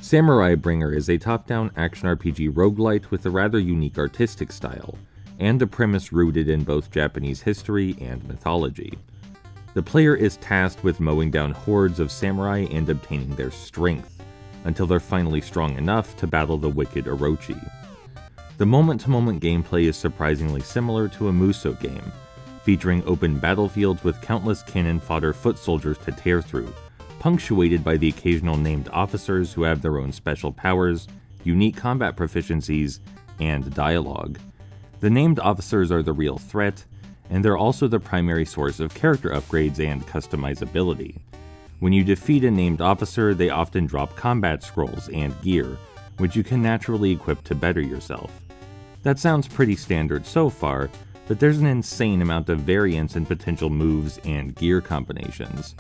Samurai Bringer is a top-down action RPG roguelite with a rather unique artistic style, and a premise rooted in both Japanese history and mythology. The player is tasked with mowing down hordes of samurai and obtaining their strength, until they're finally strong enough to battle the wicked Orochi. The moment-to-moment gameplay is surprisingly similar to a Musou game, featuring open battlefields with countless cannon fodder foot soldiers to tear through, punctuated by the occasional named officers who have their own special powers, unique combat proficiencies, and dialogue. The named officers are the real threat, and they're also the primary source of character upgrades and customizability. When you defeat a named officer, they often drop combat scrolls and gear, which you can naturally equip to better yourself. That sounds pretty standard so far, but there's an insane amount of variance in potential moves and gear combinations.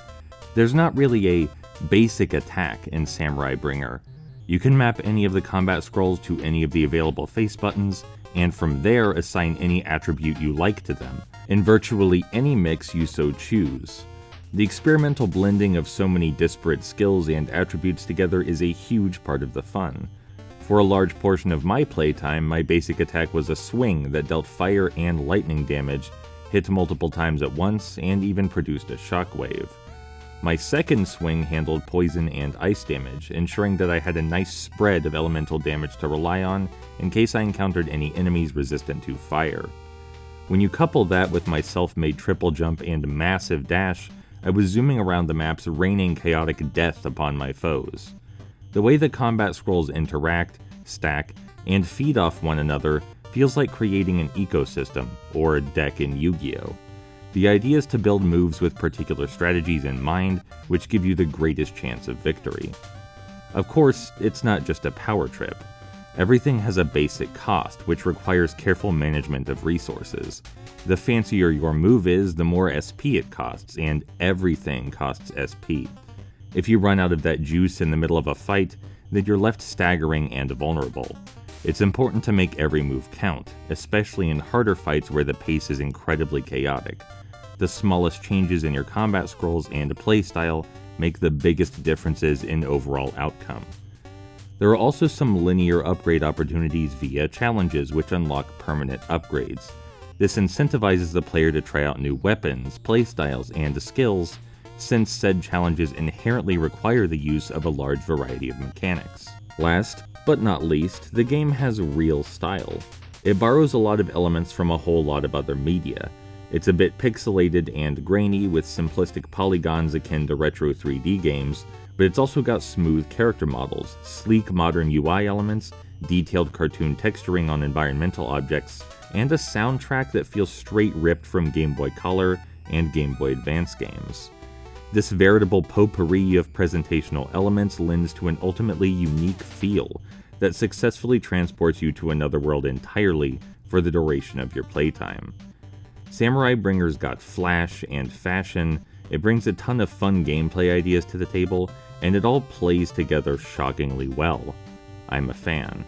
There's not really a basic attack in Samurai Bringer. You can map any of the combat scrolls to any of the available face buttons, and from there assign any attribute you like to them, in virtually any mix you so choose. The experimental blending of so many disparate skills and attributes together is a huge part of the fun. For a large portion of my playtime, my basic attack was a swing that dealt fire and lightning damage, hit multiple times at once, and even produced a shockwave. My second swing handled poison and ice damage, ensuring that I had a nice spread of elemental damage to rely on in case I encountered any enemies resistant to fire. When you couple that with my self-made triple jump and massive dash, I was zooming around the maps, raining chaotic death upon my foes. The way the combat scrolls interact, stack, and feed off one another feels like creating an ecosystem, or a deck in Yu-Gi-Oh! The idea is to build moves with particular strategies in mind, which give you the greatest chance of victory. Of course, it's not just a power trip. Everything has a basic cost, which requires careful management of resources. The fancier your move is, the more SP it costs, and everything costs SP. If you run out of that juice in the middle of a fight, then you're left staggering and vulnerable. It's important to make every move count, especially in harder fights where the pace is incredibly chaotic. The smallest changes in your combat scrolls and playstyle make the biggest differences in overall outcome. There are also some linear upgrade opportunities via challenges which unlock permanent upgrades. This incentivizes the player to try out new weapons, playstyles, and skills, since said challenges inherently require the use of a large variety of mechanics. Last, but not least, the game has real style. It borrows a lot of elements from a whole lot of other media. It's a bit pixelated and grainy with simplistic polygons akin to retro 3D games, but it's also got smooth character models, sleek modern UI elements, detailed cartoon texturing on environmental objects, and a soundtrack that feels straight ripped from Game Boy Color and Game Boy Advance games. This veritable potpourri of presentational elements lends to an ultimately unique feel that successfully transports you to another world entirely for the duration of your playtime. Samurai Bringer's got flash and fashion, it brings a ton of fun gameplay ideas to the table, and it all plays together shockingly well. I'm a fan.